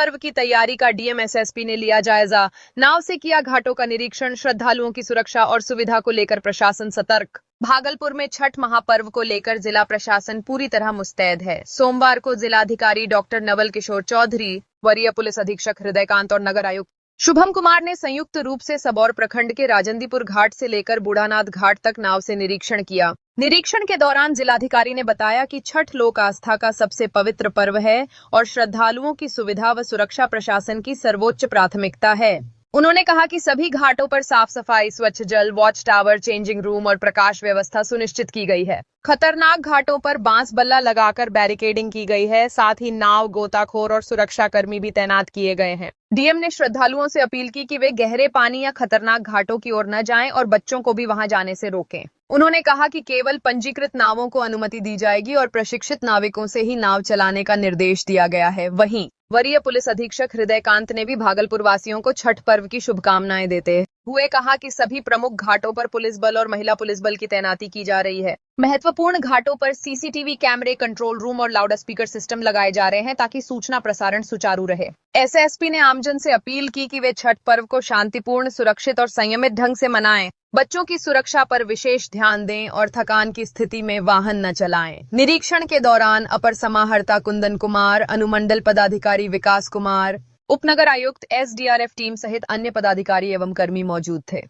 पर्व की तैयारी का डीएम एसएसपी ने लिया जायजा। नाव से किया घाटों का निरीक्षण। श्रद्धालुओं की सुरक्षा और सुविधा को लेकर प्रशासन सतर्क। भागलपुर में छठ महापर्व को लेकर जिला प्रशासन पूरी तरह मुस्तैद है। सोमवार को जिलाधिकारी डॉक्टर नवल किशोर चौधरी, वरीय पुलिस अधीक्षक हृदयकांत और नगर आयुक्त शुभम कुमार ने संयुक्त रूप से सबौर प्रखंड के राजंदीपुर घाट से लेकर बूढ़ानाथ घाट तक नाव से निरीक्षण किया। निरीक्षण के दौरान जिलाधिकारी ने बताया कि छठ लोक आस्था का सबसे पवित्र पर्व है और श्रद्धालुओं की सुविधा व सुरक्षा प्रशासन की सर्वोच्च प्राथमिकता है। उन्होंने कहा कि सभी घाटों पर साफ सफाई, स्वच्छ जल, वॉच टावर, चेंजिंग रूम और प्रकाश व्यवस्था सुनिश्चित की गई है। खतरनाक घाटों पर बांस बल्ला लगाकर बैरिकेडिंग की गई है। साथ ही नाव, गोताखोर और सुरक्षा कर्मी भी तैनात किए गए हैं। डीएम ने श्रद्धालुओं से अपील की कि वे गहरे पानी या खतरनाक घाटों की ओर न जाएं और बच्चों को भी वहां जाने से रोकें। उन्होंने कहा कि केवल पंजीकृत नावों को अनुमति दी जाएगी और प्रशिक्षित नाविकों से ही नाव चलाने का निर्देश दिया गया है। वहीं वरीय पुलिस अधीक्षक हृदयकांत ने भी भागलपुर वासियों को छठ पर्व की शुभकामनाएं देते हुए कहा कि सभी प्रमुख घाटों पर पुलिस बल और महिला पुलिस बल की तैनाती की जा रही है। महत्वपूर्ण घाटों पर सीसीटीवी कैमरे, कंट्रोल रूम और लाउड स्पीकर सिस्टम लगाए जा रहे हैं ताकि सूचना प्रसारण सुचारू रहे। एसएसपी ने आमजन से अपील की कि वे छठ पर्व को शांतिपूर्ण, सुरक्षित और संयमित ढंग से मनाएं। बच्चों की सुरक्षा पर विशेष ध्यान दें और थकान की स्थिति में वाहन न चलाएं। निरीक्षण के दौरान अपर समाहर्ता कुंदन कुमार, अनुमंडल पदाधिकारी विकास कुमार, उपनगर आयुक्त, एसडीआरएफ टीम सहित अन्य पदाधिकारी एवं कर्मी मौजूद थे।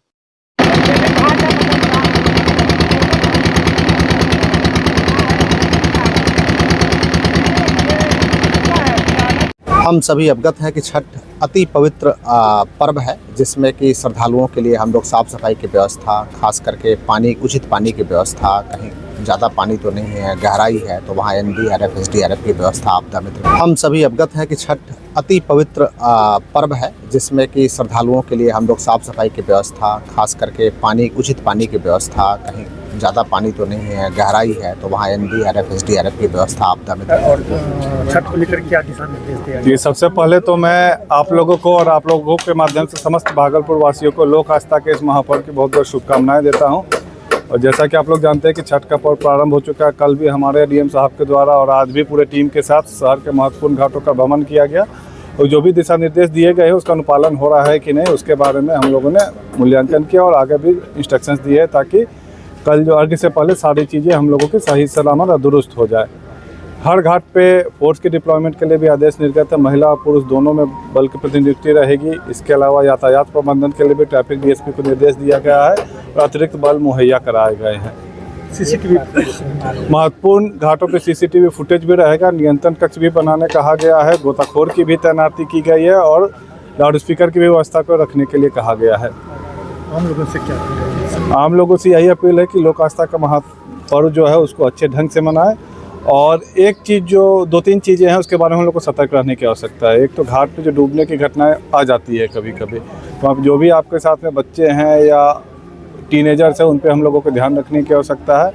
हम सभी अवगत हैं कि छठ अति पवित्र पर्व है, जिसमें कि श्रद्धालुओं के लिए हम लोग साफ सफाई की व्यवस्था, खास करके पानी, उचित पानी की व्यवस्था, कहीं ज़्यादा पानी तो नहीं है, गहराई है तो वहाँ एनडीआरएफ, एसडीआरएफ की व्यवस्था आपदा मित्र। हम सभी अवगत हैं कि छठ अति पवित्र पर्व है, जिसमें कि श्रद्धालुओं के लिए हम लोग साफ सफाई की व्यवस्था, खास करके पानी, उचित पानी की व्यवस्था, कहीं ज़्यादा पानी तो नहीं है, गहराई है तो वहाँ एनडीआरएफ, एसडीआरएफ की व्यवस्था आपदा मित्र। और छठ को लेकर क्या दिशा निर्देश दिया? जी, सबसे पहले तो मैं आप लोगों को और आप लोगों के माध्यम से समस्त भागलपुर वासियों को लोक आस्था के इस महापर्व की बहुत बहुत शुभकामनाएं देता हूं। और जैसा कि आप लोग जानते हैं कि छठ का पर्व प्रारंभ हो चुका है। कल भी हमारे डीएम साहब के द्वारा और आज भी पूरे टीम के साथ शहर के महत्वपूर्ण घाटों का भ्रमण किया गया और जो भी दिशा निर्देश दिए गए हैं उसका अनुपालन हो रहा है कि नहीं, उसके बारे में हम लोगों ने मूल्यांकन किया और आगे भी इंस्ट्रक्शंस दिए हैं ताकि कल जो अर्घ्य से पहले सारी चीज़ें हम लोगों की सही सलामत और दुरुस्त हो जाए। हर घाट पे फोर्स के डिप्लॉयमेंट के लिए भी आदेश निर्गत है। महिला और पुरुष दोनों में बल की प्रतिनियुक्ति रहेगी। इसके अलावा यातायात प्रबंधन के लिए भी ट्रैफिक डीएसपी को निर्देश दिया गया है और अतिरिक्त बल मुहैया कराए गए हैं। सीसीटीवी महत्वपूर्ण घाटों पे सीसीटीवी फुटेज भी रहेगा। नियंत्रण कक्ष भी बनाने कहा गया है। गोताखोर की भी तैनाती की गई है और लाउड स्पीकर की भी व्यवस्था को रखने के लिए कहा गया है। आम लोगों से क्या? आम लोगों से यही अपील है कि लोक आस्था का महापर्व जो है उसको अच्छे ढंग से मनाएं। और एक चीज़, जो 2-3 चीज़ें हैं उसके बारे में हम लोग को सतर्क रहने की आवश्यकता है। एक तो घाट पे जो डूबने की घटनाएं आ जाती है कभी कभी, तो आप जो भी आपके साथ में बच्चे हैं या टीनेजर्स हैं उन पे हम लोगों को ध्यान रखने की आवश्यकता है।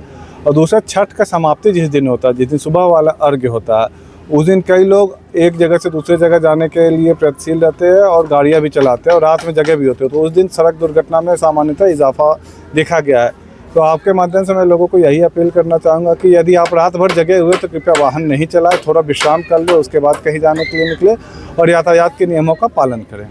और दूसरा, छठ का समाप्ति जिस दिन होता है, जिस दिन सुबह वाला अर्घ्य होता है, उस दिन कई लोग एक जगह से दूसरे जगह जाने के लिए प्रयत्नशील रहते हैं और गाड़ियाँ भी चलाते हैं और रात में जगह भी होते हैं, तो उस दिन सड़क दुर्घटना में सामान्यतः इजाफा देखा गया है। तो आपके माध्यम से मैं लोगों को यही अपील करना चाहूँगा कि यदि आप रात भर जगे हुए तो कृपया वाहन नहीं चलाएं, थोड़ा विश्राम कर ले, उसके बाद कहीं जाने के लिए निकले और यातायात के नियमों का पालन करें।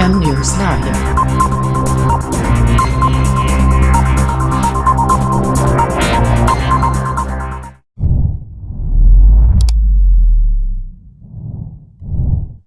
M News Live।